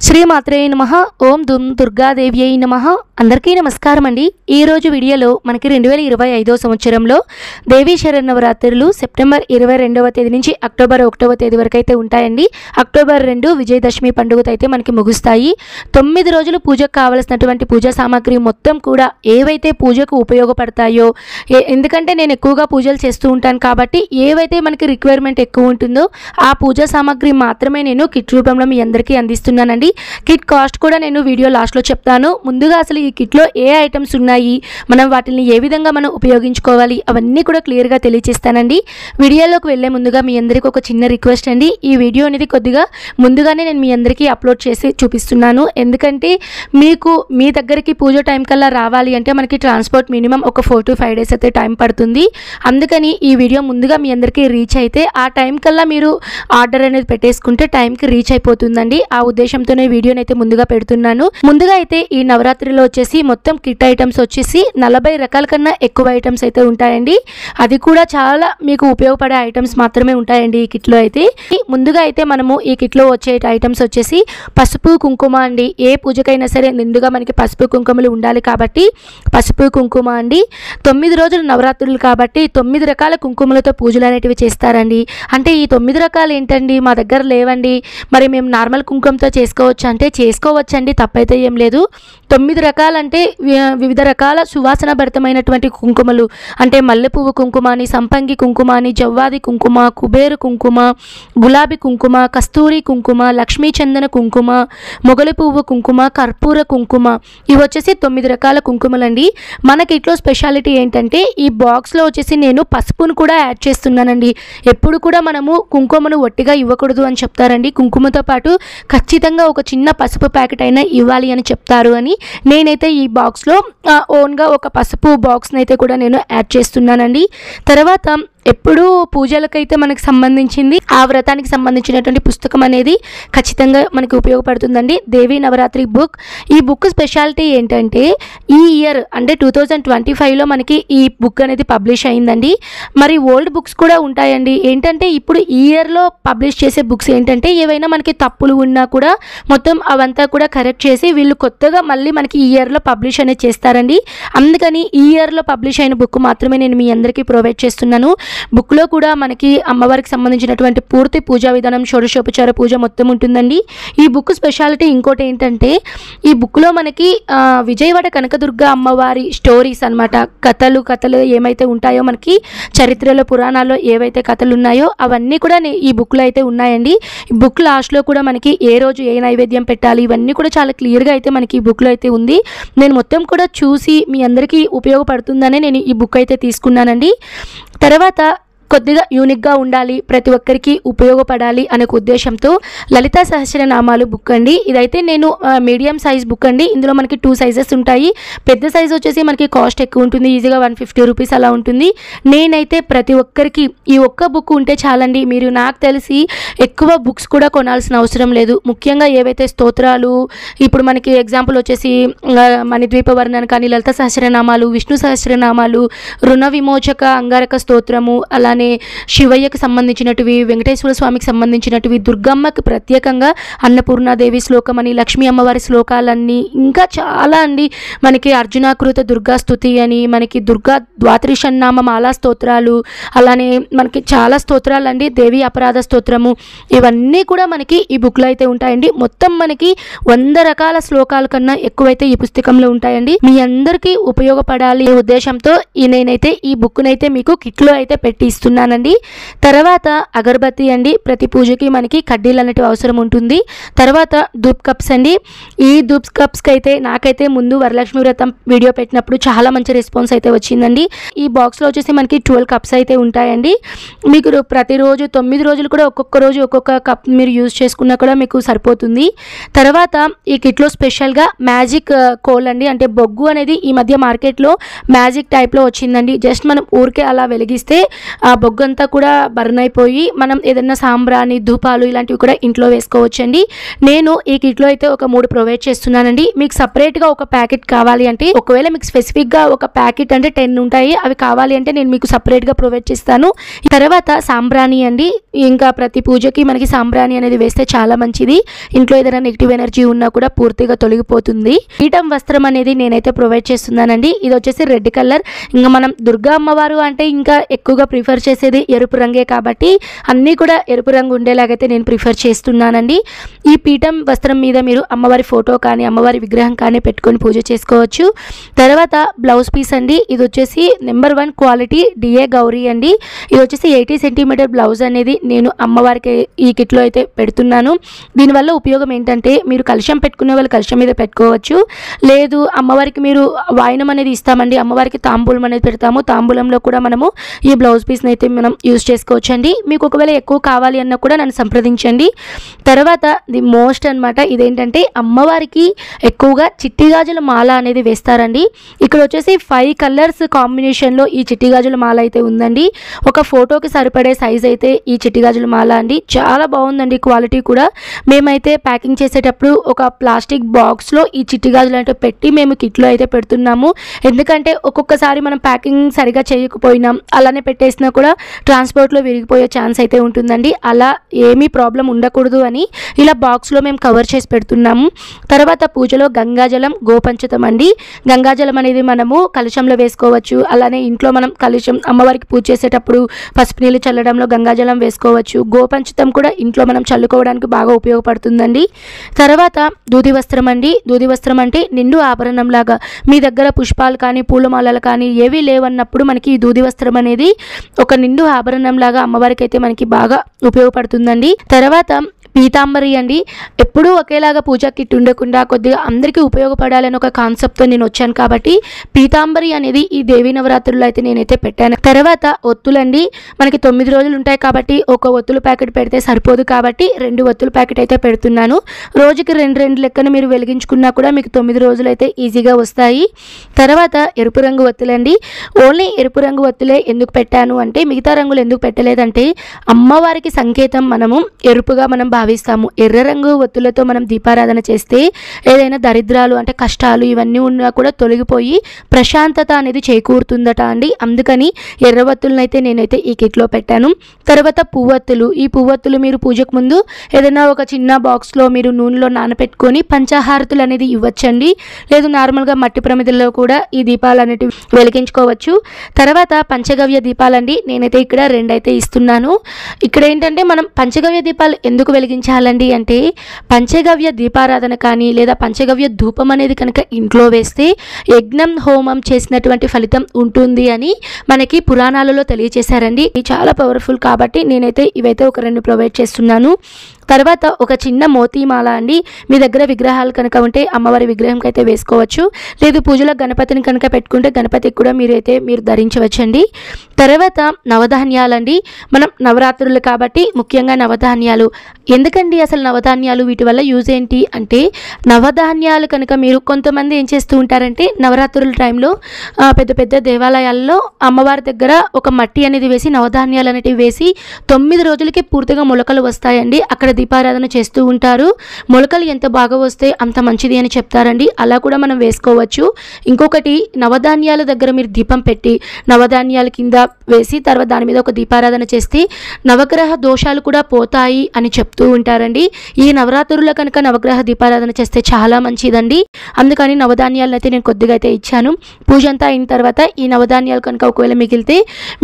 శ్రీమాత్రే నమః. ఓం దుర్గాదేవ్యై నమః. అందరికీ నమస్కారం అండి. ఈరోజు వీడియోలో మనకి 2025 సంవత్సరంలో దేవీ శరన్నవరాత్రులు సెప్టెంబర్ 22వ తేదీ నుంచి అక్టోబర్ 1వ తేదీ వరకు అయితే ఉంటాయండి. అక్టోబర్ 2 విజయదశమి పండుగతో అయితే మనకి ముగుస్తాయి. 9 రోజులు పూజకు కావలసినటువంటి పూజా సామాగ్రి మొత్తం కూడా ఏవైతే పూజకు ఉపయోగపడతాయో, ఎందుకంటే నేను ఎక్కువగా పూజలు చేస్తూ ఉంటాను కాబట్టి ఏవైతే మనకి రిక్వైర్మెంట్ ఎక్కువ ఉంటుందో ఆ పూజా సామాగ్రి మాత్రమే నేను కిట్ రూపంలో మీ అందరికీ అందిస్తున్నానండి. కిట్ కాస్ట్ కూడా నేను వీడియో లాస్ట్లో చెప్తాను. ముందుగా అసలు ఈ కిట్లో ఏ ఐటమ్స్ ఉన్నాయి, మనం వాటిని ఏ విధంగా మనం ఉపయోగించుకోవాలి, అవన్నీ కూడా క్లియర్గా తెలియజేస్తానండి. వీడియోలోకి వెళ్ళే ముందుగా మీ అందరికీ ఒక చిన్న రిక్వెస్ట్ అండి. ఈ వీడియో అనేది కొద్దిగా ముందుగానే నేను మీ అందరికీ అప్లోడ్ చేసి చూపిస్తున్నాను. ఎందుకంటే మీకు మీ దగ్గరికి పూజ టైం కల్లా రావాలి అంటే మనకి ట్రాన్స్పోర్ట్ మినిమం ఒక 4 to 5 days అయితే టైం పడుతుంది. అందుకని ఈ వీడియో ముందుగా మీ అందరికీ రీచ్ అయితే ఆ టైం కల్లా మీరు ఆర్డర్ అనేది పెట్టేసుకుంటే టైంకి రీచ్ అయిపోతుందండి. ఆ ఉద్దేశంతోనే వీడియోని అయితే ముందుగా పెడుతున్నాను. ముందుగా అయితే ఈ నవరాత్రిలో వచ్చేసి మొత్తం కిట్ ఐటమ్స్ వచ్చేసి 40 రకాల కన్నా ఎక్కువ ఐటమ్స్ అయితే ఉంటాయండి. అది కూడా చాలా మీకు ఉపయోగపడే ఐటమ్స్ మాత్రమే ఉంటాయండి ఈ కిట్లో అయితే. ముందుగా అయితే మనము ఈ కిట్లో వచ్చే ఐటమ్స్ వచ్చేసి పసుపు కుంకుమ అండి. ఏ పూజకైనా సరే నిండుగా మనకి పసుపు కుంకుమలు ఉండాలి కాబట్టి పసుపు కుంకుమ అండి. 9 రోజులు నవరాత్రులు కాబట్టి 9 రకాల కుంకుమలతో పూజలు అనేటివి చేస్తారండి. అంటే ఈ 9 రకాలు ఏంటండి, మా దగ్గర లేవండి, మరి మేము నార్మల్ కుంకుమతో చేసుకోవచ్చు అంటే చేసుకోవచ్చండి, తప్పైతే ఏం లేదు. 9 రకాలంటే వివిధ రకాల సువాసన భరితమైనటువంటి కుంకుమలు అంటే మల్లెపువ్వు కుంకుమ అని, సంపంగి కుంకుమ అని, జవ్వాది కుంకుమ, కుబేరు కుంకుమ, గులాబీ కుంకుమ, కస్తూరి కుంకుమ, లక్ష్మీ చందన కుంకుమ, మొగలి పువ్వు కుంకుమ, కర్పూర కుంకుమ, ఇవి వచ్చేసి 9 రకాల కుంకుమలండి. మనకి ఇట్లో స్పెషాలిటీ ఏంటంటే ఈ బాక్స్లో వచ్చేసి నేను పసుపును కూడా యాడ్ చేస్తున్నానండి. ఎప్పుడు కూడా మనము కుంకుమను ఒట్టిగా ఇవ్వకూడదు అని చెప్తారండి. కుంకుమతో పాటు ఖచ్చితంగా ఒక చిన్న పసుపు ప్యాకెట్ అయినా ఇవ్వాలి అని చెప్తారు అని నేనైతే ఈ బాక్స్లో ఓన్గా ఒక పసుపు బాక్స్ని అయితే కూడా నేను యాడ్ చేస్తున్నానండి. తర్వాత ఎప్పుడూ పూజలకైతే మనకు సంబంధించింది ఆ వ్రతానికి సంబంధించినటువంటి పుస్తకం అనేది ఖచ్చితంగా మనకి ఉపయోగపడుతుందండి. దేవీ నవరాత్రి బుక్. ఈ బుక్ స్పెషాలిటీ ఏంటంటే ఈ ఇయర్ అంటే 2025లో మనకి ఈ బుక్ అనేది పబ్లిష్ అయిందండి. మరి ఓల్డ్ బుక్స్ కూడా ఉంటాయండి. ఏంటంటే ఇప్పుడు ఈ ఇయర్లో పబ్లిష్ చేసే బుక్స్ ఏంటంటే ఏవైనా మనకి తప్పులు ఉన్నా కూడా మొత్తం అవంతా కూడా కరెక్ట్ చేసి వీళ్ళు కొత్తగా మళ్ళీ మనకి ఈ ఇయర్లో పబ్లిష్ అనేది చేస్తారండి. అందుకని ఈ ఇయర్లో పబ్లిష్ అయిన బుక్ మాత్రమే నేను మీ అందరికీ ప్రొవైడ్ చేస్తున్నాను. బుక్లో కూడా మనకి అమ్మవారికి సంబంధించినటువంటి పూర్తి పూజా విధానం, షోడశోపచార పూజ మొత్తం ఉంటుందండి. ఈ బుక్ స్పెషాలిటీ ఇంకోటి ఏంటంటే ఈ బుక్లో మనకి విజయవాడ కనకదుర్గ అమ్మవారి స్టోరీస్ అనమాట, కథలు ఏమైతే ఉంటాయో మనకి చరిత్రలో పురాణాల్లో ఏవైతే కథలు ఉన్నాయో అవన్నీ కూడా ఈ బుక్లో అయితే ఉన్నాయండి. ఈ బుక్ లాస్ట్లో కూడా మనకి ఏ రోజు ఏ నైవేద్యం పెట్టాలి ఇవన్నీ కూడా చాలా క్లియర్గా అయితే మనకి ఈ బుక్లో అయితే ఉంది. నేను మొత్తం కూడా చూసి మీ అందరికీ ఉపయోగపడుతుందనే నేను ఈ బుక్ అయితే తీసుకున్నానండి. తర్వాత కొద్దిగా యూనిక్గా ఉండాలి, ప్రతి ఒక్కరికి ఉపయోగపడాలి అనే ఉద్దేశంతో లలితా సహస్రనామాలు బుక్ అండి. ఇదైతే నేను మీడియం సైజ్ బుక్ అండి. ఇందులో మనకి 2 సైజెస్ ఉంటాయి. పెద్ద సైజ్ వచ్చేసి మనకి కాస్ట్ ఎక్కువ ఉంటుంది, ఈజీగా 150 రూపీస్ అలా ఉంటుంది. నేనైతే ప్రతి ఒక్కరికి ఈ ఒక్క బుక్ ఉంటే చాలండి. మీరు నాకు తెలిసి ఎక్కువ బుక్స్ కూడా కొనాల్సిన అవసరం లేదు. ముఖ్యంగా ఏవైతే స్తోత్రాలు, ఇప్పుడు మనకి ఎగ్జాంపుల్ వచ్చేసి మణిద్వీప వర్ణన కానీ, లలితా సహస్రనామాలు, విష్ణు సహస్రనామాలు, రుణ విమోచక అంగారక స్తోత్రము, అలానే శివయ్యకి సంబంధించినటివి, వెంకటేశ్వర స్వామికి సంబంధించినటివి, దుర్గమ్మకి ప్రత్యేకంగా అన్నపూర్ణాదేవి శ్లోకం అని, లక్ష్మీ అమ్మవారి శ్లోకాలన్నీ ఇంకా చాలా అండి. మనకి అర్జునాకృత దుర్గా స్తుతి అని, మనకి దుర్గా ద్వాత్రిషన్నామ మాలా స్తోత్రాలు, అలానే మనకి చాలా స్తోత్రాలు అండి, దేవి అపరాధ స్తోత్రము, ఇవన్నీ కూడా మనకి ఈ బుక్లో అయితే ఉంటాయండి. మొత్తం మనకి 100 రకాల శ్లోకాల కన్నా ఎక్కువైతే ఈ పుస్తకంలో ఉంటాయండి. మీ అందరికీ ఉపయోగపడాలి ఉద్దేశంతో నేనైతే ఈ బుక్నైతే మీకు కిట్లో అయితే పెట్టి ఇస్తున్నానండి. తర్వాత అగరబత్తి అండి. ప్రతి పూజకి మనకి కడ్డీలు అనేటివి అవసరం ఉంటుంది. తర్వాత ధూప్ కప్స్ అండి. ఈ ధూప్ కప్స్కి అయితే నాకైతే ముందు వరలక్ష్మి వ్రతం వీడియో పెట్టినప్పుడు చాలా మంచి రెస్పాన్స్ అయితే వచ్చిందండి. ఈ బాక్స్లో వచ్చేసి మనకి 12 కప్స్ అయితే ఉంటాయండి. మీకు ప్రతిరోజు 9 రోజులు కూడా ఒక్కొక్క రోజు ఒక్కొక్క కప్ మీరు యూజ్ చేసుకున్నా కూడా మీకు సరిపోతుంది. తర్వాత ఈ కిట్లో స్పెషల్గా మ్యాజిక్ కోల్ అండి, అంటే బొగ్గు అనేది ఈ మధ్య మార్కెట్లో మ్యాజిక్ టైప్లో వచ్చిందండి. జస్ట్ మనం ఊరికే అలా వెలిగిస్తే బొగ్గంతా కూడా బర్న్ అయిపోయి మనం ఏదైనా సాంబ్రాణి ధూపాలు ఇలాంటివి కూడా ఇంట్లో వేసుకోవచ్చండి. నేను ఈ కిట్లో అయితే ఒక 3 ప్రొవైడ్ చేస్తున్నానండి. మీకు సపరేట్గా ఒక ప్యాకెట్ కావాలి అంటే, ఒకవేళ మీకు స్పెసిఫిక్గా ఒక ప్యాకెట్ అంటే 10 ఉంటాయి, అవి కావాలి అంటే నేను మీకు సపరేట్గా ప్రొవైడ్ చేస్తాను. తర్వాత సాంబ్రాణి అండి, ఇంకా ప్రతి పూజకి మనకి సాంబ్రాణి అనేది వేస్తే చాలా మంచిది. ఇంట్లో ఏదైనా నెగిటివ్ ఎనర్జీ ఉన్నా కూడా పూర్తిగా తొలగిపోతుంది. పీఠం వస్త్రం అనేది నేనైతే ప్రొవైడ్ చేస్తున్నానండి. ఇది వచ్చేసి రెడ్ కలర్. ఇంకా మనం దుర్గా అమ్మవారు అంటే ఇంకా ఎక్కువగా ప్రిఫర్ చేసేది ఎరుపు రంగే కాబట్టి అన్నీ కూడా ఎరుపు రంగు ఉండేలాగైతే నేను ప్రిఫర్ చేస్తున్నానండి. ఈ పీఠం వస్త్రం మీద మీరు అమ్మవారి ఫోటో కానీ అమ్మవారి విగ్రహం కానీ పెట్టుకొని పూజ చేసుకోవచ్చు. తర్వాత బ్లౌజ్ పీస్ అండి, ఇది వచ్చేసి నెంబర్ 1 క్వాలిటీ డిఏ గౌరీ అండి. ఇది వచ్చేసి 80 సెంటీమీటర్ బ్లౌజ్ అనేది నేను అమ్మవారికి ఈ కిట్లో అయితే పెడుతున్నాను. దీనివల్ల ఉపయోగం ఏంటంటే, మీరు కలశం పెట్టుకునే వాళ్ళు కలశం మీద పెట్టుకోవచ్చు. లేదు అమ్మవారికి మీరు వాయనం అనేది ఇస్తామండి, అమ్మవారికి తాంబూలం అనేది పెడతాము, తాంబూలంలో కూడా మనము ఈ బ్లౌజ్ పీస్ని అయితే మనం యూజ్ చేసుకోవచ్చు అండి. మీకు ఒకవేళ ఎక్కువ కావాలి అన్నా కూడా నన్ను సంప్రదించండి. తర్వాత ది మోస్ట్ అనమాట, ఇదేంటంటే అమ్మవారికి ఎక్కువగా చిట్టి గాజుల మాల అనేది వేస్తారండి. ఇక్కడ వచ్చేసి 5 కలర్స్ కాంబినేషన్లో ఈ చిట్టి గాజుల మాల అయితే ఉందండి. ఒక ఫోటోకి సరిపడే సైజ్ అయితే ఈ చిట్టి గాజుల మాల అండి. చాలా బాగుందండి క్వాలిటీ కూడా. మేమైతే ప్యాకింగ్ చేసేటప్పుడు ఒక ప్లాస్టిక్ బాక్స్లో ఈ చిట్టి గాజులు అంటే పెట్టి మేము కిట్లో అయితే పెడుతున్నాము. ఎందుకంటే ఒక్కొక్కసారి మనం ప్యాకింగ్ సరిగా చేయకపోయినా అలానే పెట్టేసినా కూడా ట్రాన్స్పోర్ట్లో విరిగిపోయే ఛాన్స్ అయితే ఉంటుందండి. అలా ఏమీ ప్రాబ్లం ఉండకూడదు అని ఇలా బాక్స్లో మేము కవర్ చేసి పెడుతున్నాము. తర్వాత పూజలో గంగాజలం గోపంచతం అండి. గంగాజలం అనేది మనము కలశంలో వేసుకోవచ్చు. అలానే ఇంట్లో మనం కలశం అమ్మవారికి పూజ చేసేటప్పుడు పసుపు నీళ్ళు చల్లడంలో గంగాజలం వేసుకోవచ్చు. గోపంచతం కూడా ఇంట్లో మనం చల్లుకోవడానికి బాగా ఉపయోగపడుతుందండి. తర్వాత దూది వస్త్రం అండి. దూది వస్త్రం అంటే నిండు ఆభరణం లాగా, మీ దగ్గర పుష్పాలు కానీ పూలమాలలు కానీ ఏవీ లేవన్నప్పుడు మనకి ఈ దూది వస్త్రం అనేది ఒక నిండు ఆభరణం లాగా అమ్మవారికి అయితే మనకి బాగా ఉపయోగపడుతుందండి. తర్వాత పీతాంబరి అండి. ఎప్పుడూ ఒకేలాగా పూజా కిట్ ఉండకుండా కొద్దిగా అందరికీ ఉపయోగపడాలని ఒక కాన్సెప్ట్తో నేను వచ్చాను కాబట్టి పీతాంబరి అనేది ఈ దేవీ నవరాత్రుల్లో అయితే నేనైతే పెట్టాను. తర్వాత ఒత్తులండి. మనకి 9 రోజులు ఉంటాయి కాబట్టి ఒక ఒత్తుల ప్యాకెట్ పెడితే సరిపోదు కాబట్టి 2 ఒత్తుల ప్యాకెట్ అయితే పెడుతున్నాను. రోజుకి 2 లెక్కన మీరు వెలిగించుకున్నా కూడా మీకు 9 రోజులు అయితే ఈజీగా వస్తాయి. తర్వాత ఎరుపు రంగు ఒత్తులండి. ఓన్లీ ఎరుపు రంగు ఒత్తులే ఎందుకు పెట్టాను అంటే, మిగతా రంగులు ఎందుకు పెట్టలేదంటే, అమ్మవారికి సంకేతం మనము ఎరుపుగా మనం భావిస్తాము. ఎర్ర రంగు ఒత్తులతో మనం దీపారాధన చేస్తే ఏదైనా దరిద్రాలు అంటే కష్టాలు ఇవన్నీ ఉన్నా కూడా తొలగిపోయి ప్రశాంతత అనేది చేకూరుతుందట అండి. అందుకని ఎర్ర ఒత్తులను అయితే నేనైతే ఈ కిట్లో పెట్టాను. తర్వాత పువ్వొత్తులు. ఈ పువ్వొత్తులు మీరు పూజకు ముందు ఏదైనా ఒక చిన్న బాక్స్లో మీరు నూనెలో నానపెట్టుకొని పంచాహారతులు అనేది ఇవ్వచ్చండి. లేదు నార్మల్గా మట్టి ప్రమిదల్లో కూడా ఈ దీపాలు అనేటివి వెలిగించుకోవచ్చు. తర్వాత పంచగవ్య దీపాలండి. నేనైతే ఇక్కడ 2 అయితే ఇస్తున్నాను. ఇక్కడ ఏంటంటే మనం పంచగవ్య దీపాలు ఎందుకు వెలిగించాలండి అంటే, పంచగవ్య దీపారాధన కానీ లేదా పంచగవ్య ధూపం అనేది కనుక ఇంట్లో వేస్తే యజ్ఞం హోమం చేసినటువంటి ఫలితం ఉంటుంది అని మనకి పురాణాలలో తెలియచేశారండి. ఇది చాలా పవర్ఫుల్ కాబట్టి నేనైతే ఇవైతే ఒక 2 ప్రొవైడ్ చేస్తున్నాను. తర్వాత ఒక చిన్న మోతీమాల అండి. మీ దగ్గర విగ్రహాలు కనుక ఉంటే అమ్మవారి విగ్రహంకి అయితే వేసుకోవచ్చు. లేదు పూజలో గణపతిని కనుక పెట్టుకుంటే గణపతికి కూడా మీరు ధరించవచ్చండి. తర్వాత నవధాన్యాలండి. మనం నవరాత్రులు కాబట్టి ముఖ్యంగా నవధాన్యాలు. ఎందుకండి అసలు నవధాన్యాలు, వీటి వల్ల యూజ్ ఏంటి అంటే, నవధాన్యాలు కనుక మీరు కొంతమంది ఏం చేస్తూ ఉంటారంటే, నవరాత్రుల టైంలో పెద్ద పెద్ద దేవాలయాల్లో అమ్మవారి దగ్గర ఒక మట్టి అనేది వేసి నవధాన్యాలు అనేటివి వేసి 9 రోజులకి పూర్తిగా మొలకలు వస్తాయండి. అక్కడ దీపారాధన చేస్తూ ఉంటారు. మొలకలు ఎంత బాగా వస్తే అంత మంచిది అని చెప్తారండి. అలా కూడా మనం వేసుకోవచ్చు. ఇంకొకటి, నవధాన్యాల దగ్గర మీరు దీపం పెట్టి నవధాన్యాల కింద వేసి తర్వాత దాని మీద ఒక దీపారాధన చేస్తే నవగ్రహ దోషాలు కూడా పోతాయి అని చెప్తూ ఉంటారండి. ఈ నవరాత్రుల్లో కనుక నవగ్రహ దీపారాధన చేస్తే చాలా మంచిదండి. అందుకని నవధాన్యాలను అయితే నేను కొద్దిగా అయితే ఇచ్చాను. పూజ అంతా అయిన తర్వాత ఈ నవధాన్యాలు కనుక ఒకవేళ మిగిలితే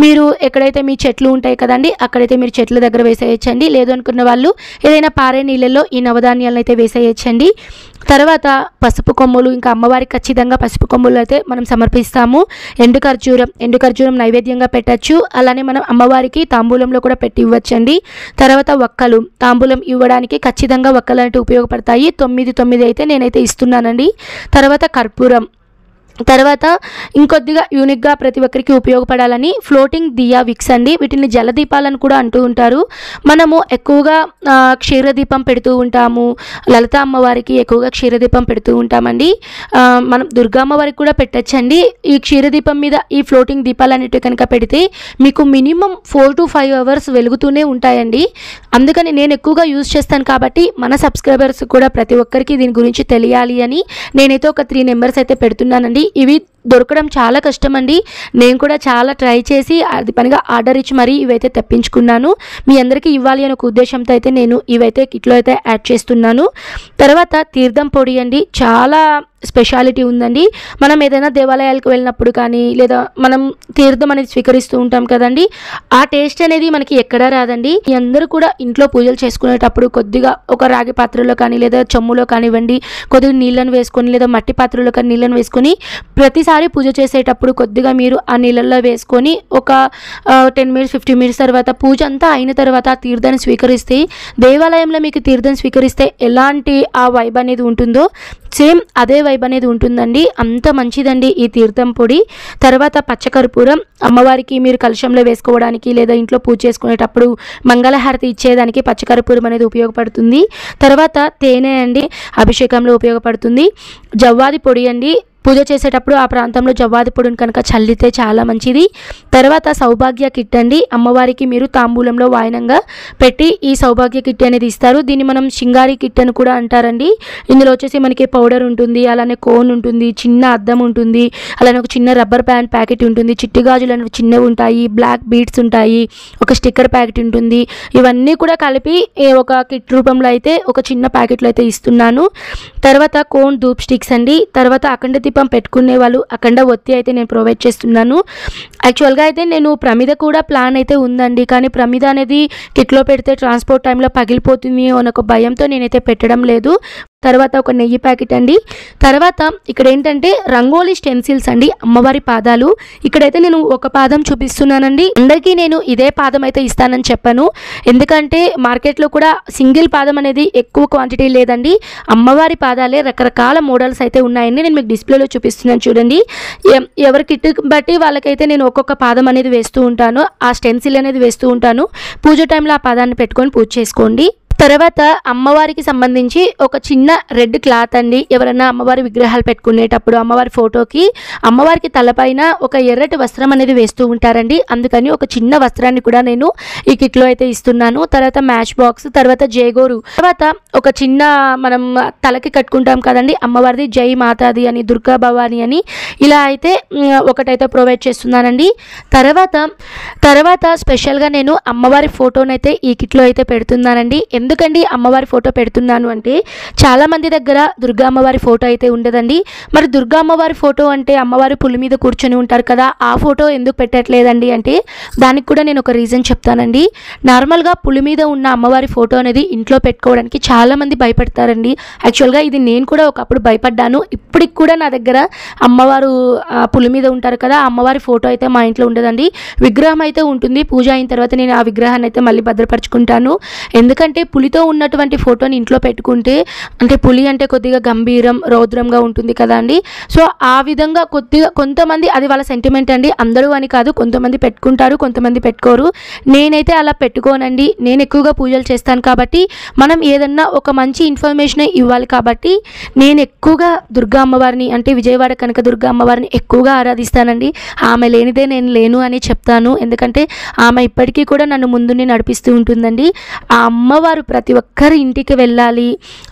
మీరు ఎక్కడైతే మీ చెట్లు ఉంటాయి కదండి, అక్కడైతే మీరు చెట్ల దగ్గర వేసేయచ్చండి. లేదు అనుకున్న వాళ్ళు ఏదైనా పారే నీళ్ళల్లో ఈ నవధాన్యాలను అయితే వేసేయచ్చండి. తర్వాత పసుపు కొమ్ములు, ఇంకా అమ్మవారికి ఖచ్చితంగా పసుపు కొమ్ములు అయితే మనం సమర్పిస్తాము. ఎండు ఖర్జూరం నైవేద్యంగా పెట్టచ్చు. అలానే మనం అమ్మవారికి తాంబూలంలో కూడా పెట్టి ఇవ్వచ్చండి. తర్వాత వక్కలు, తాంబూలం ఇవ్వడానికి ఖచ్చితంగా వక్కలు అంటే ఉపయోగపడతాయి. 9 అయితే నేనైతే ఇస్తున్నానండి. తర్వాత కర్పూరం, తర్వాత ఇంకొద్దిగా యూనిక్గా ప్రతి ఒక్కరికి ఉపయోగపడాలని ఫ్లోటింగ్ దియా విక్స్ అండి. వీటిని జలదీపాలను కూడా అంటూ ఉంటారు. మనము ఎక్కువగా క్షీరదీపం పెడుతూ ఉంటాము. లలిత అమ్మవారికి ఎక్కువగా క్షీరదీపం పెడుతూ ఉంటామండి. మనం దుర్గా అమ్మవారికి కూడా పెట్టచ్చండి. ఈ క్షీరదీపం మీద ఈ ఫ్లోటింగ్ దీపాలు అనేటివి కనుక పెడితే మీకు మినిమం 4 to 5 hours వెలుగుతూనే ఉంటాయండి. అందుకని నేను ఎక్కువగా యూజ్ చేస్తాను కాబట్టి మన సబ్స్క్రైబర్స్ కూడా ప్రతి ఒక్కరికి దీని గురించి తెలియాలి అని నేనైతే ఒక 3 నెంబర్స్ అయితే పెడుతున్నానండి. ఇవి దొరకడం చాలా కష్టం అండి. నేను కూడా చాలా ట్రై చేసి అది పనిగా ఆర్డర్ ఇచ్చి మరీ ఇవైతే తెప్పించుకున్నాను. మీ అందరికీ ఇవ్వాలి అనే ఒక ఉద్దేశంతో అయితే నేను ఇవైతే కిట్లో అయితే యాడ్ చేస్తున్నాను. తర్వాత తీర్థం పొడి అండి, చాలా స్పెషాలిటీ ఉందండి. మనం ఏదైనా దేవాలయాలకు వెళ్ళినప్పుడు కానీ లేదా మనం తీర్థం అనేది స్వీకరిస్తూ ఉంటాం కదండి, ఆ టేస్ట్ అనేది మనకి ఎక్కడా రాదండి. మీ అందరూ కూడా ఇంట్లో పూజలు చేసుకునేటప్పుడు కొద్దిగా ఒక రాగి పాత్రలో కానీ లేదా చెమ్ములో కానివ్వండి కొద్దిగా నీళ్ళను వేసుకొని లేదా మట్టి పాత్రలో కానీ నీళ్ళను వేసుకొని ప్రతిసారి పూజ చేసేటప్పుడు కొద్దిగా మీరు ఆ నీళ్ళల్లో వేసుకొని ఒక 10 minutes 15 minutes తర్వాత పూజ అంతా అయిన తర్వాత ఆ తీర్థాన్ని స్వీకరిస్తే దేవాలయంలో మీకు తీర్థం స్వీకరిస్తే ఎలాంటి ఆ వైబ్ అనేది ఉంటుందో సేమ్ అదే వైబ్ అనేది ఉంటుందండి. అంత మంచిదండి ఈ తీర్థం పొడి. తర్వాత పచ్చకర్పూరం అమ్మవారికి మీరు కలశంలో వేసుకోవడానికి లేదా ఇంట్లో పూజ చేసుకునేటప్పుడు మంగళహారతి ఇచ్చేదానికి పచ్చకర్పూరం అనేది ఉపయోగపడుతుంది. తర్వాత తేనె అండి, అభిషేకంలో ఉపయోగపడుతుంది. జవ్వాది పొడి అండి, పూజ చేసేటప్పుడు ఆ ప్రాంతంలో జవ్వాది పొడిని కనుక చల్లితే చాలా మంచిది. తర్వాత సౌభాగ్య కిట్ అండి, అమ్మవారికి మీరు తాంబూలంలో వాయనంగా పెట్టి ఈ సౌభాగ్య కిట్ అనేది ఇస్తారు. దీన్ని మనం శృంగారి కిట్ అని కూడా అంటారండి. ఇందులో వచ్చేసి మనకి పౌడర్ ఉంటుంది, అలానే కోన్ ఉంటుంది, చిన్న అద్దం ఉంటుంది, అలానే ఒక చిన్న రబ్బర్ బ్యాండ్ ప్యాకెట్ ఉంటుంది, చిట్టి గాజులు అనేవి చిన్నవి ఉంటాయి, బ్లాక్ బీడ్స్ ఉంటాయి, ఒక స్టిక్కర్ ప్యాకెట్ ఉంటుంది. ఇవన్నీ కూడా కలిపి ఒక కిట్ రూపంలో అయితే ఒక చిన్న ప్యాకెట్లో అయితే ఇస్తున్నాను. తర్వాత కోన్ ధూప్ స్టిక్స్ అండి. తర్వాత అఖండ దీపం పెట్టుకునే వాళ్ళు అఖండ ఒత్తి అయితే నేను ప్రొవైడ్ చేస్తున్నాను. యాక్చువల్గా అయితే నేను ప్రమిద కూడా ప్లాన్ అయితే ఉందండి, కానీ ప్రమిద అనేది కిట్లో పెడితే ట్రాన్స్పోర్ట్ టైంలో పగిలిపోతుంది అనే ఒక భయంతో నేనైతే పెట్టడం లేదు. తర్వాత ఒక నెయ్యి ప్యాకెట్ అండి. తర్వాత ఇక్కడ ఏంటంటే రంగోలీ స్టెన్సిల్స్ అండి, అమ్మవారి పాదాలు. ఇక్కడైతే నేను ఒక పాదం చూపిస్తున్నానండి. అందరికీ నేను ఇదే పాదం అయితే ఇస్తానని చెప్పాను, ఎందుకంటే మార్కెట్లో కూడా సింగిల్ పాదం అనేది ఎక్కువ క్వాంటిటీ లేదండి. అమ్మవారి పాదాలే రకరకాల మోడల్స్ అయితే ఉన్నాయండి. నేను మీకు డిస్ప్లేలో చూపిస్తున్నాను చూడండి. ఎవరి కిట్ బట్టి వాళ్ళకైతే నేను ఒక్కొక్క పాదం అనేది వేస్తూ ఉంటాను, ఆ స్టెన్సిల్ అనేది వేస్తూ ఉంటాను. పూజ టైంలో ఆ పాదాన్ని పెట్టుకొని పూజ చేసుకోండి. తర్వాత అమ్మవారికి సంబంధించి ఒక చిన్న రెడ్ క్లాత్ అండి. ఎవరైనా అమ్మవారి విగ్రహాలు పెట్టుకునేటప్పుడు అమ్మవారి ఫోటోకి అమ్మవారికి తలపైన ఒక ఎర్రటి వస్త్రం అనేది వేస్తూ ఉంటారండి. అందుకని ఒక చిన్న వస్త్రాన్ని కూడా నేను ఈ కిట్లో అయితే ఇస్తున్నాను. తర్వాత మ్యాచ్ బాక్స్, తర్వాత జేగోరు, తర్వాత ఒక చిన్న మనం తలకి కట్టుకుంటాం కదండి అమ్మవారిది జై మాతాది అని, దుర్గా భవాని అని, ఇలా అయితే ఒకటైతే ప్రొవైడ్ చేస్తున్నానండి. తర్వాత స్పెషల్గా నేను అమ్మవారి ఫోటోనైతే ఈ కిట్లో అయితే పెడుతున్నానండి. ఎందుకండి అమ్మవారి ఫోటో పెడుతున్నాను అంటే చాలామంది దగ్గర దుర్గా అమ్మవారి ఫోటో అయితే ఉండదండి. మరి దుర్గా అమ్మవారి ఫోటో అంటే అమ్మవారి పులి మీద కూర్చొని ఉంటారు కదా, ఆ ఫోటో ఎందుకు పెట్టట్లేదండి అంటే దానికి కూడా నేను ఒక రీజన్ చెప్తానండి. నార్మల్గా పులి మీద ఉన్న అమ్మవారి ఫోటో అనేది ఇంట్లో పెట్టుకోవడానికి చాలామంది భయపడతారండి. యాక్చువల్గా ఇది నేను కూడా ఒకప్పుడు భయపడ్డాను. ఇప్పటికి కూడా నా దగ్గర అమ్మవారు పులి మీద ఉంటారు కదా, ఆ అమ్మవారి ఫోటో అయితే మా ఇంట్లో ఉండదండి. విగ్రహం అయితే ఉంటుంది. పూజ అయిన తర్వాత నేను ఆ విగ్రహాన్ని అయితే మళ్ళీ భద్రపరుచుకుంటాను. ఎందుకంటే పులితో ఉన్నటువంటి ఫోటోని ఇంట్లో పెట్టుకుంటే, అంటే పులి అంటే కొద్దిగా గంభీరం రౌద్రంగా ఉంటుంది కదా అండి. సో ఆ విధంగా కొద్దిగా కొంతమంది అది వాళ్ళ సెంటిమెంట్ అండి, అందరూ అని కాదు, కొంతమంది పెట్టుకుంటారు, కొంతమంది పెట్టుకోరు. నేనైతే అలా పెట్టుకోనండి. నేను ఎక్కువగా పూజలు చేస్తాను కాబట్టి మనం ఏదన్నా ఒక మంచి ఇన్ఫర్మేషన్ ఇవ్వాలి కాబట్టి నేను ఎక్కువగా దుర్గా అమ్మవారిని అంటే విజయవాడ కనక దుర్గా అమ్మవారిని ఎక్కువగా ఆరాధిస్తానండి. ఆమె లేనిదే నేను లేను అని చెప్తాను. ఎందుకంటే ఆమె ఇప్పటికీ కూడా నన్ను ముందుని నడిపిస్తూ ఉంటుందండి. ఆ అమ్మవారు ప్రతి ఒక్కరి ఇంటికి వెళ్ళాలి,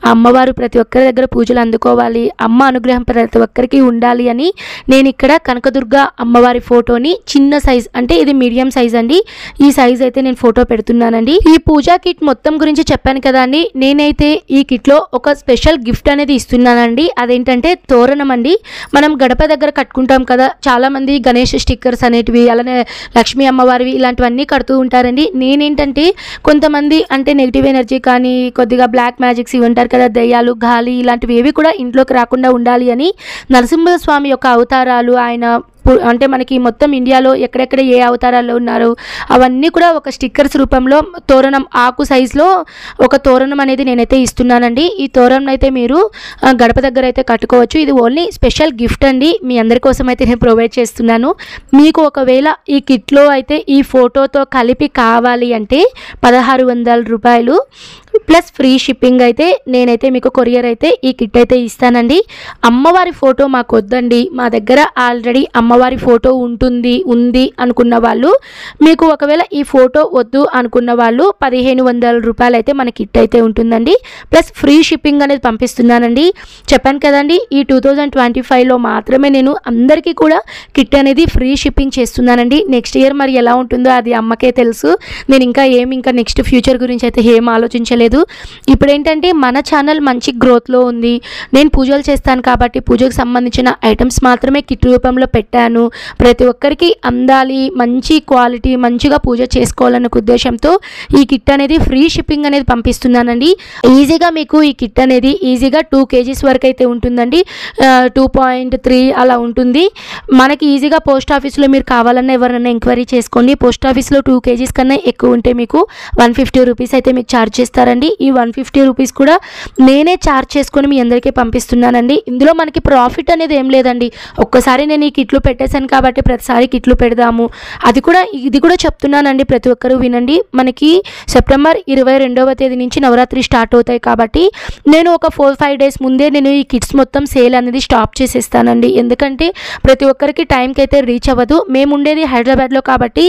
అమ్మవారు ప్రతి ఒక్కరి దగ్గర పూజలు అందుకోవాలి, అమ్మ అనుగ్రహం ప్రతి ఒక్కరికి ఉండాలి అని నేను ఇక్కడ కనకదుర్గ అమ్మవారి ఫోటోని చిన్న సైజ్, అంటే ఇది మీడియం సైజ్ అండి, ఈ సైజ్ అయితే నేను ఫోటో పెడుతున్నానండి. ఈ పూజా కిట్ మొత్తం గురించి చెప్పాను కదా అండి. నేనైతే ఈ కిట్లో ఒక స్పెషల్ గిఫ్ట్ అనేది ఇస్తున్నానండి. అదేంటంటే తోరణం అండి. మనం గడప దగ్గర కట్టుకుంటాం కదా, చాలామంది గణేష్ స్టిక్కర్స్ అనేటివి అలానే లక్ష్మీ అమ్మవారివి ఇలాంటివన్నీ కడుతూ ఉంటారండి. నేనేంటంటే కొంతమంది అంటే నెగిటివ్ ఎనర్జీ కానీ కొద్దిగా బ్లాక్ మ్యాజిక్స్ ఇవి ఉంటారు కదా, దయ్యాలు గాలి ఇలాంటివి ఏవి కూడా ఇంట్లోకి రాకుండా ఉండాలి అని నరసింహస్వామి యొక్క అవతారాలు, ఆయన అంటే మనకి మొత్తం ఇండియాలో ఎక్కడెక్కడ ఏ అవతారాల్లో ఉన్నారో అవన్నీ కూడా ఒక స్టిక్కర్స్ రూపంలో తోరణం ఆకు సైజులో ఒక తోరణం అనేది నేనైతే ఇస్తున్నానండి. ఈ తోరణం అయితే మీరు గడప దగ్గర అయితే కట్టుకోవచ్చు. ఇది ఓన్లీ స్పెషల్ గిఫ్ట్ అండి, మీ అందరి కోసం అయితే నేను ప్రొవైడ్ చేస్తున్నాను. మీకు ఒకవేళ ఈ కిట్లో అయితే ఈ ఫోటోతో కలిపి కావాలి అంటే 1600 రూపాయలు ప్లస్ ఫ్రీ షిప్పింగ్ అయితే నేనైతే మీకు కొరియర్ అయితే ఈ కిట్ అయితే ఇస్తానండి. అమ్మవారి ఫోటో మాకు వద్దండి, మా దగ్గర ఆల్రెడీ అమ్మవారి ఫోటో ఉంది అనుకున్న వాళ్ళు, మీకు ఒకవేళ ఈ ఫోటో వద్దు అనుకున్న వాళ్ళు 1500 రూపాయలు అయితే మన కిట్ అయితే ఉంటుందండి. ప్లస్ ఫ్రీ షిప్పింగ్ అనేది పంపిస్తున్నానండి. చెప్పాను కదండి, ఈ 2025లో మాత్రమే నేను అందరికీ కూడా కిట్ అనేది ఫ్రీ షిప్పింగ్ చేస్తున్నానండి. నెక్స్ట్ ఇయర్ మరి ఎలా ఉంటుందో అది అమ్మకే తెలుసు. నేను ఇంకా నెక్స్ట్ ఫ్యూచర్ గురించి అయితే ఏం ఆలోచించలేదు. ఇప్పుడు ఏంటంటే మన ఛానల్ మంచి గ్రోత్లో ఉంది. నేను పూజలు చేస్తాను కాబట్టి పూజకు సంబంధించిన ఐటమ్స్ మాత్రమే కిట్ రూపంలో పెట్టాను. ప్రతి ఒక్కరికి అందాలి, మంచి క్వాలిటీ, మంచిగా పూజ చేసుకోవాలన్న ఉద్దేశంతో ఈ కిట్ అనేది ఫ్రీ షిప్పింగ్ అనేది పంపిస్తున్నానండి. ఈజీగా మీకు ఈ కిట్ అనేది ఈజీగా 2 kgs వరకు అయితే ఉంటుందండి. 2.3 అలా ఉంటుంది. మనకి ఈజీగా పోస్ట్ ఆఫీస్లో మీరు కావాలన్నా ఎవరైనా ఎంక్వైరీ చేసుకోండి. పోస్ట్ ఆఫీస్లో 2 kgs కన్నా ఎక్కువ ఉంటే మీకు 150 రూపీస్ అయితే మీకు ఛార్జ్ చేస్తారండి. ఈ 150 రూపీస్ కూడా నేనే ఛార్జ్ చేసుకొని మీ అందరికీ పంపిస్తున్నానండి. ఇందులో మనకి ప్రాఫిట్ అనేది ఏం లేదండి. ఒక్కసారి నేను ఈ కిట్లు పెట్టేశాను కాబట్టి ప్రతిసారి కిట్లు పెడదాము, ఇది కూడా చెప్తున్నానండి. ప్రతి ఒక్కరూ వినండి. మనకి సెప్టెంబర్ 22వ తేదీ నుంచి నవరాత్రి స్టార్ట్ అవుతాయి కాబట్టి నేను ఒక 4-5 డేస్ ముందే నేను ఈ కిట్స్ మొత్తం సేల్ అనేది స్టాప్ చేసేస్తానండి. ఎందుకంటే ప్రతి ఒక్కరికి టైంకి అయితే రీచ్ అవ్వదు. మేము ఉండేది హైదరాబాద్లో కాబట్టి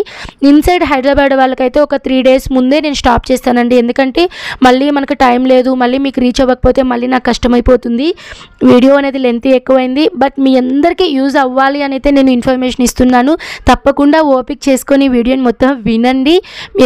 ఇన్సైడ్ హైదరాబాద్ వాళ్ళకైతే ఒక 3 డేస్ ముందే నేను స్టాప్ చేస్తానండి. ఎందుకంటే మళ్ళీ మనకు టైం లేదు, మళ్ళీ మీకు రీచ్ అవ్వకపోతే మళ్ళీ నాకు కష్టమైపోతుంది. వీడియో అనేది లెంత్ ఎక్కువైంది, బట్ మీ అందరికీ యూజ్ అవ్వాలి అని అయితే నేను ఇన్ఫర్మేషన్ ఇస్తున్నాను. తప్పకుండా ఓపిక చేసుకొని వీడియోని మొత్తం వినండి.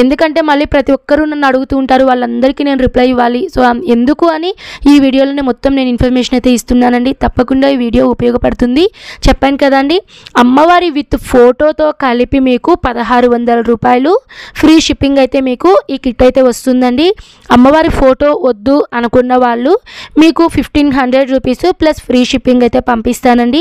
ఎందుకంటే మళ్ళీ ప్రతి ఒక్కరూ నన్ను అడుగుతూ ఉంటారు, వాళ్ళందరికీ నేను రిప్లై ఇవ్వాలి. సో ఎందుకు అని ఈ వీడియోలోనే మొత్తం నేను ఇన్ఫర్మేషన్ అయితే ఇస్తున్నానండి. తప్పకుండా ఈ వీడియో ఉపయోగపడుతుంది. చెప్పాను కదండి, అమ్మవారి విత్ ఫోటోతో కలిపి మీకు 1600 రూపాయలు ఫ్రీ షిప్పింగ్ అయితే మీకు ఈ కిట్ అయితే వస్తుందండి. అమ్మవారి ఫోటో వద్దు అనుకున్న వాళ్ళు మీకు 1500 రూపీస్ ప్లస్ ఫ్రీ షిప్పింగ్ అయితే పంపిస్తానండి.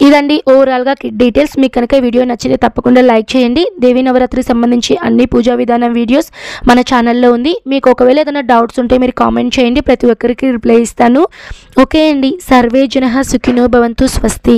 ఇదండి ఓవరాల్గా కిట్ డీటెయిల్స్. మీకు కనుక వీడియో నచ్చితే తప్పకుండా లైక్ చేయండి. దేవీ నవరాత్రికి సంబంధించి అన్ని పూజా విధానం వీడియోస్ మన ఛానల్లో ఉంది. మీకు ఒకవేళ ఏదైనా డౌట్స్ ఉంటే మీరు కామెంట్ చేయండి, ప్రతి ఒక్కరికి రిప్లై ఇస్తాను. ఓకే అండి, సర్వే జనః సుఖినో భవంతు, స్వస్తి.